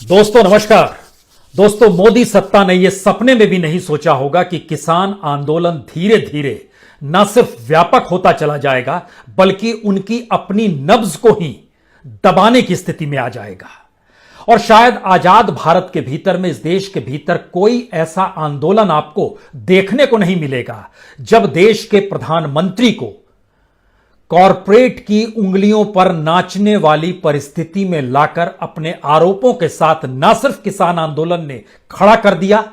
दोस्तों नमस्कार। दोस्तों, मोदी सत्ता ने यह सपने में भी नहीं सोचा होगा कि किसान आंदोलन धीरे धीरे न सिर्फ व्यापक होता चला जाएगा बल्कि उनकी अपनी नब्ज को ही दबाने की स्थिति में आ जाएगा। और शायद आजाद भारत के भीतर में, इस देश के भीतर कोई ऐसा आंदोलन आपको देखने को नहीं मिलेगा जब देश के प्रधानमंत्री को कॉरपोरेट की उंगलियों पर नाचने वाली परिस्थिति में लाकर अपने आरोपों के साथ न सिर्फ किसान आंदोलन ने खड़ा कर दिया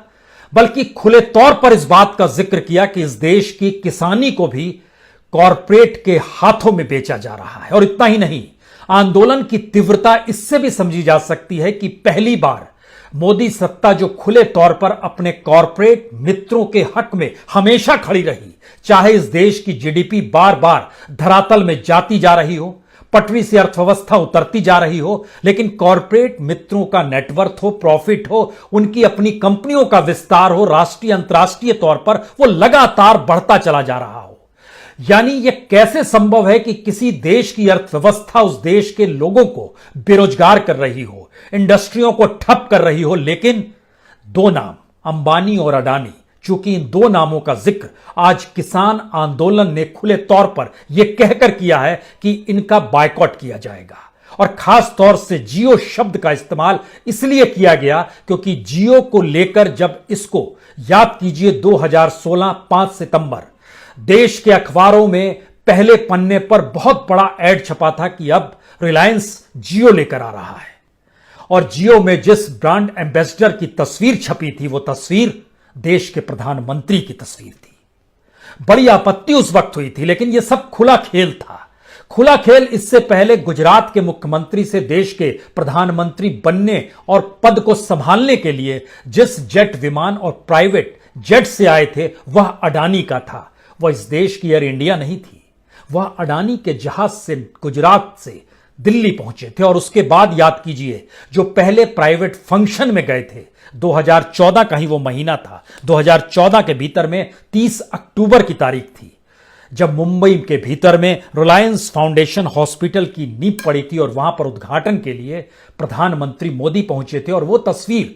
बल्कि खुले तौर पर इस बात का जिक्र किया कि इस देश की किसानी को भी कॉरपोरेट के हाथों में बेचा जा रहा है। और इतना ही नहीं, आंदोलन की तीव्रता इससे भी समझी जा सकती है कि पहली बार मोदी सत्ता जो खुले तौर पर अपने कॉरपोरेट मित्रों के हक में हमेशा खड़ी रही, चाहे इस देश की जीडीपी बार बार धरातल में जाती जा रही हो, पटरी से अर्थव्यवस्था उतरती जा रही हो, लेकिन कॉरपोरेट मित्रों का नेटवर्थ हो, प्रॉफिट हो, उनकी अपनी कंपनियों का विस्तार हो, राष्ट्रीय अंतर्राष्ट्रीय तौर पर वो लगातार बढ़ता चला जा रहा हो। यानी यह कैसे संभव है कि किसी देश की अर्थव्यवस्था उस देश के लोगों को बेरोजगार कर रही हो, इंडस्ट्रियों को ठप कर रही हो, लेकिन दो नाम, अंबानी और अडानी, चूंकि इन दो नामों का जिक्र आज किसान आंदोलन ने खुले तौर पर यह कहकर किया है कि इनका बायकॉट किया जाएगा। और खास तौर से जियो शब्द का इस्तेमाल इसलिए किया गया क्योंकि जियो को लेकर जब इसको याद कीजिए 2016 5 सितंबर देश के अखबारों में पहले पन्ने पर बहुत बड़ा एड छपा था कि अब रिलायंस जियो लेकर आ रहा है। और जियो में जिस ब्रांड एम्बेसडर की तस्वीर छपी थी वो तस्वीर देश के प्रधानमंत्री की तस्वीर थी। बड़ी आपत्ति उस वक्त हुई थी, लेकिन यह सब खुला खेल था। खुला खेल इससे पहले गुजरात के मुख्यमंत्री से देश के प्रधानमंत्री बनने और पद को संभालने के लिए जिस जेट विमान और प्राइवेट जेट से आए थे वह अडानी का था। वह इस देश की एयर इंडिया नहीं थी, वह अडानी के जहाज से गुजरात से दिल्ली पहुंचे थे। और उसके बाद याद कीजिए, जो पहले प्राइवेट फंक्शन में गए थे, 2014 का ही वो महीना था, 2014 के भीतर में 30 अक्टूबर की तारीख थी जब मुंबई के भीतर में रिलायंस फाउंडेशन हॉस्पिटल की नींव पड़ी थी और वहां पर उद्घाटन के लिए प्रधानमंत्री मोदी पहुंचे थे। और वो तस्वीर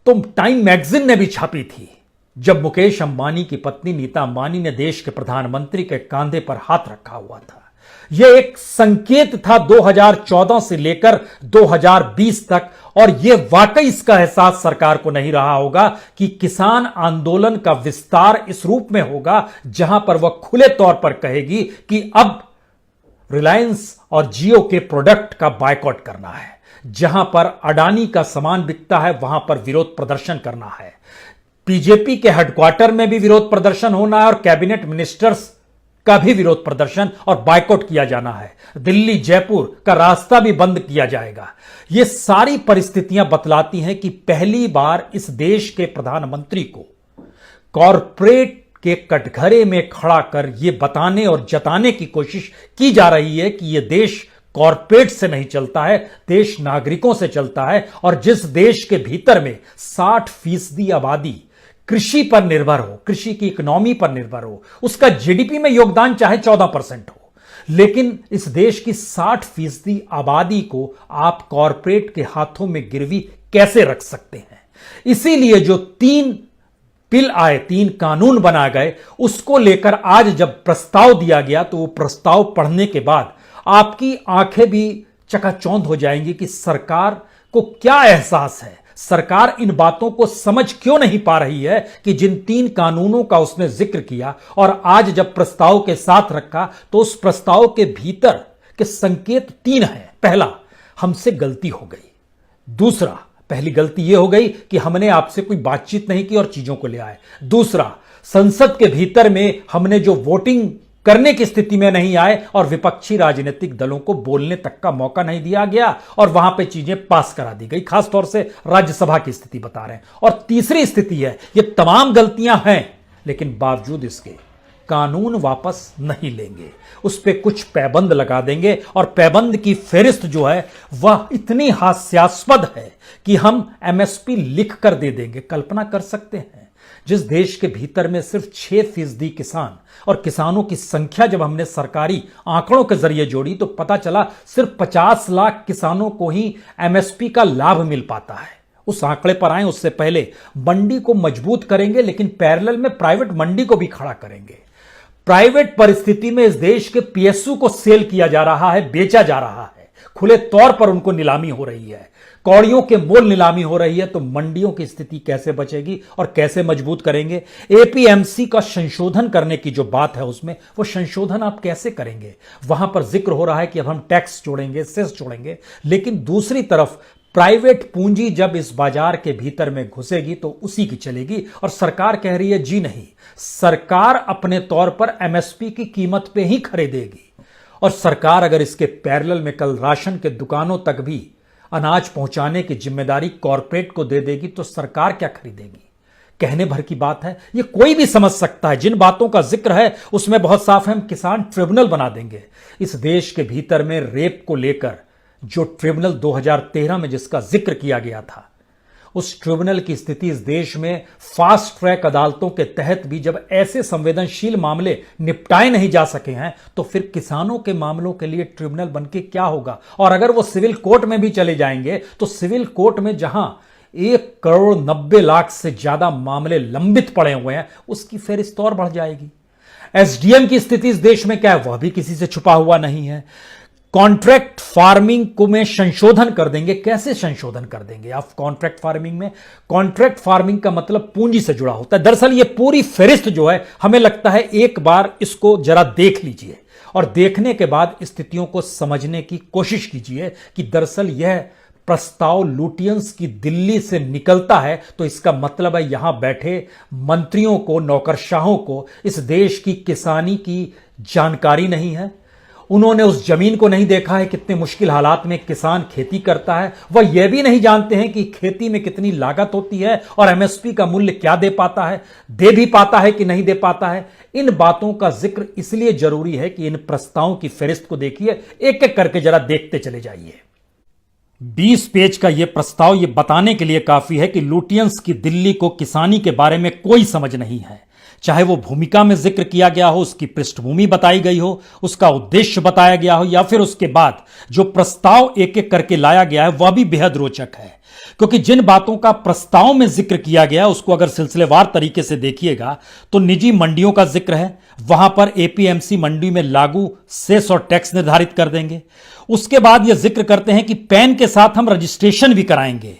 तो टाइम मैगजीन ने भी छापी थी जब मुकेश अंबानी की पत्नी नीता अंबानी ने देश के प्रधानमंत्री के कंधे पर हाथ रखा हुआ था। यह एक संकेत था 2014 से लेकर 2020 तक। और यह वाकई इसका एहसास सरकार को नहीं रहा होगा कि किसान आंदोलन का विस्तार इस रूप में होगा जहां पर वह खुले तौर पर कहेगी कि अब रिलायंस और जियो के प्रोडक्ट का बायकॉट करना है, जहां पर अडानी का सामान बिकता है वहां पर विरोध प्रदर्शन करना है। बीजेपी के हेडक्वार्टर में भी विरोध प्रदर्शन होना है और कैबिनेट मिनिस्टर्स का भी विरोध प्रदर्शन और बायकॉट किया जाना है। दिल्ली जयपुर का रास्ता भी बंद किया जाएगा। ये सारी परिस्थितियां बतलाती हैं कि पहली बार इस देश के प्रधानमंत्री को कॉरपोरेट के कटघरे में खड़ा कर यह बताने और जताने की कोशिश की जा रही है कि यह देश कॉरपोरेट से नहीं चलता है, देश नागरिकों से चलता है। और जिस देश के भीतर में 60% आबादी कृषि पर निर्भर हो, कृषि की इकोनॉमी पर निर्भर हो, उसका जीडीपी में योगदान चाहे 14% हो, लेकिन इस देश की 60% आबादी को आप कॉरपोरेट के हाथों में गिरवी कैसे रख सकते हैं? इसीलिए जो 3 बिल आए, 3 कानून बना गए, उसको लेकर आज जब प्रस्ताव दिया गया तो वो प्रस्ताव पढ़ने के बाद आपकी आंखें भी चकाचौंध हो जाएंगी कि सरकार को क्या एहसास है, सरकार इन बातों को समझ क्यों नहीं पा रही है कि जिन 3 कानूनों का उसने जिक्र किया और आज जब प्रस्ताव के साथ रखा तो उस प्रस्ताव के भीतर के संकेत 3 हैं। पहला, हमसे गलती हो गई। दूसरा, पहली गलती यह हो गई कि हमने आपसे कोई बातचीत नहीं की और चीजों को ले आए। दूसरा, संसद के भीतर में हमने जो वोटिंग करने की स्थिति में नहीं आए और विपक्षी राजनीतिक दलों को बोलने तक का मौका नहीं दिया गया और वहां पे चीजें पास करा दी गई। खासतौर से राज्यसभा की स्थिति बता रहे हैं। और तीसरी स्थिति है, ये तमाम गलतियां हैं लेकिन बावजूद इसके कानून वापस नहीं लेंगे, उस पर कुछ पैबंद लगा देंगे। और पैबंद की फेरिस्त जो है वह इतनी हास्यास्पद है कि हम एमएसपी लिख कर दे देंगे। कल्पना कर सकते हैं जिस देश के भीतर में सिर्फ 6% किसान और किसानों की संख्या जब हमने सरकारी आंकड़ों के जरिए जोड़ी तो पता चला सिर्फ 50 लाख किसानों को ही एमएसपी का लाभ मिल पाता है। उस आंकड़े पर आए उससे पहले मंडी को मजबूत करेंगे, लेकिन पैरेलल में प्राइवेट मंडी को भी खड़ा करेंगे। प्राइवेट परिस्थिति में इस देश के पीएसयू को सेल किया जा रहा है, बेचा जा रहा है, खुले तौर पर उनको नीलामी हो रही है, कौड़ियों के मोल नीलामी हो रही है। तो मंडियों की स्थिति कैसे बचेगी और कैसे मजबूत करेंगे? एपीएमसी का संशोधन करने की जो बात है उसमें वो संशोधन आप कैसे करेंगे? वहां पर जिक्र हो रहा है कि अब हम टैक्स जोड़ेंगे, सेस जोड़ेंगे, लेकिन दूसरी तरफ प्राइवेट पूंजी जब इस बाजार के भीतर में घुसेगी तो उसी की चलेगी। और सरकार कह रही है जी नहीं, सरकार अपने तौर पर एमएसपी की कीमत पे ही खरीदेगी। और सरकार अगर इसके पैरेलल में कल राशन के दुकानों तक भी अनाज पहुंचाने की जिम्मेदारी कॉरपोरेट को दे देगी तो सरकार क्या खरीदेगी? कहने भर की बात है, ये कोई भी समझ सकता है। जिन बातों का जिक्र है उसमें बहुत साफ है, हम किसान ट्रिब्यूनल बना देंगे। इस देश के भीतर में रेप को लेकर जो ट्रिब्यूनल 2013 में जिसका जिक्र किया गया था, उस ट्रिब्यूनल की स्थिति इस देश में फास्ट ट्रैक अदालतों के तहत भी जब ऐसे संवेदनशील मामले निपटाए नहीं जा सके हैं तो फिर किसानों के मामलों के लिए ट्रिब्यूनल बनके क्या होगा? और अगर वो सिविल कोर्ट में भी चले जाएंगे तो सिविल कोर्ट में जहां 1,90,00,000 से ज्यादा मामले लंबित पड़े हुए हैं उसकी फेरिस्त और बढ़ जाएगी। एसडीएम की स्थिति इस देश में क्या है वह भी किसी से छुपा हुआ नहीं है। कॉन्ट्रैक्ट फार्मिंग को में संशोधन कर देंगे। कैसे संशोधन कर देंगे आप कॉन्ट्रैक्ट फार्मिंग में? कॉन्ट्रैक्ट फार्मिंग का मतलब पूंजी से जुड़ा होता है। दरअसल ये पूरी फेरिस्त जो है, हमें लगता है एक बार इसको जरा देख लीजिए और देखने के बाद स्थितियों को समझने की कोशिश कीजिए कि दरअसल यह प्रस्ताव लुटियंस की दिल्ली से निकलता है तो इसका मतलब है यहां बैठे मंत्रियों को, नौकरशाहों को इस देश की किसानी की जानकारी नहीं है। उन्होंने उस जमीन को नहीं देखा है, कितने मुश्किल हालात में किसान खेती करता है। वह यह भी नहीं जानते हैं कि खेती में कितनी लागत होती है और एमएसपी का मूल्य क्या दे पाता है, दे भी पाता है कि नहीं दे पाता है। इन बातों का जिक्र इसलिए जरूरी है कि इन प्रस्तावों की फेरिस्त को देखिए, एक एक करके जरा देखते चले जाइए। 20 पेज का यह प्रस्ताव यह बताने के लिए काफी है कि लुटियंस की दिल्ली को किसानी के बारे में कोई समझ नहीं है। चाहे वो भूमिका में जिक्र किया गया हो, उसकी पृष्ठभूमि बताई गई हो, उसका उद्देश्य बताया गया हो, या फिर उसके बाद जो प्रस्ताव एक एक करके लाया गया है वह भी बेहद रोचक है। क्योंकि जिन बातों का प्रस्ताव में जिक्र किया गया उसको अगर सिलसिलेवार तरीके से देखिएगा तो निजी मंडियों का जिक्र है, वहां पर एपीएमसी मंडी में लागू सेस और टैक्स निर्धारित कर देंगे। उसके बाद यह जिक्र करते हैं कि पैन के साथ हम रजिस्ट्रेशन भी कराएंगे।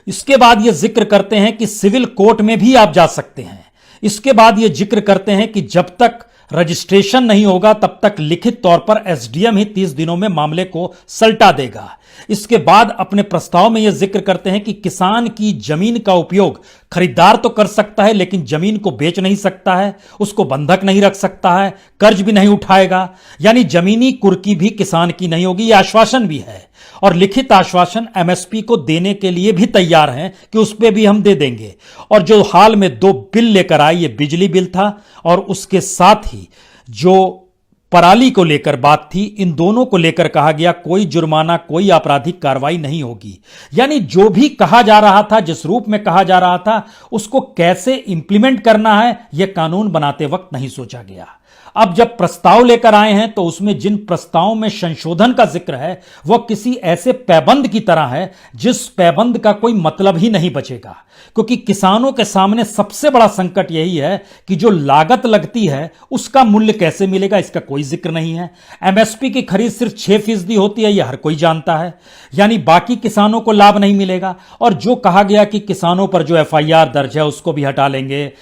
इसके बाद यह जिक्र करते हैं कि सिविल कोर्ट में भी आप जा सकते हैं। इसके बाद यह जिक्र करते हैं कि जब तक रजिस्ट्रेशन नहीं होगा तब तक लिखित तौर पर एसडीएम ही 30 दिनों में मामले को सल्टा देगा। इसके बाद अपने प्रस्ताव में यह जिक्र करते हैं कि किसान की जमीन का उपयोग खरीदार तो कर सकता है लेकिन जमीन को बेच नहीं सकता है, उसको बंधक नहीं रख सकता है, कर्ज भी नहीं उठाएगा, यानी जमीनी कुर्की भी किसान की नहीं होगी। यह आश्वासन भी है और लिखित आश्वासन एमएसपी को देने के लिए भी तैयार हैं कि उस पे भी हम दे देंगे। और जो हाल में 2 बिल लेकर आए, ये बिजली बिल था और उसके साथ ही जो पराली को लेकर बात थी, इन दोनों को लेकर कहा गया कोई जुर्माना, कोई आपराधिक कार्रवाई नहीं होगी। यानी जो भी कहा जा रहा था, जिस रूप में कहा जा रहा था, उसको कैसे इंप्लीमेंट करना है यह कानून बनाते वक्त नहीं सोचा गया। अब जब प्रस्ताव लेकर आए हैं तो उसमें जिन प्रस्तावों में संशोधन का जिक्र है वह किसी ऐसे पैबंद की तरह है जिस पैबंद का कोई मतलब ही नहीं बचेगा। क्योंकि किसानों के सामने सबसे बड़ा संकट यही है कि जो लागत लगती है उसका मूल्य कैसे मिलेगा, इसका कोई जिक्र नहीं है। एमएसपी की खरीद सिर्फ 6% होती है, यह हर कोई जानता है, यानी बाकी किसानों को लाभ नहीं मिलेगा। और जो कहा गया कि किसानों पर जो एफआईआर दर्ज है उसको भी हटा लेंगे,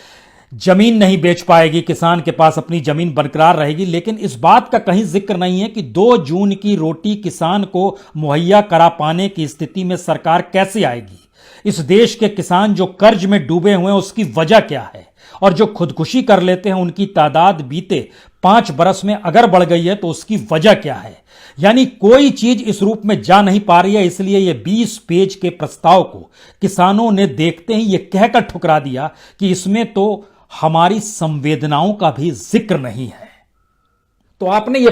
जमीन नहीं बेच पाएगी, किसान के पास अपनी जमीन बरकरार रहेगी, लेकिन इस बात का कहीं जिक्र नहीं है कि 2 जून की रोटी किसान को मुहैया करा पाने की स्थिति में सरकार कैसे आएगी। इस देश के किसान जो कर्ज में डूबे हुए हैं उसकी वजह क्या है, और जो खुदकुशी कर लेते हैं उनकी तादाद बीते 5 बरस में अगर बढ़ गई है तो उसकी वजह क्या है। यानी कोई चीज इस रूप में जा नहीं पा रही है। इसलिए यह 20 पेज के प्रस्ताव को किसानों ने देखते ही यह कहकर ठुकरा दिया कि इसमें तो हमारी संवेदनाओं का भी जिक्र नहीं है। तो आपने ये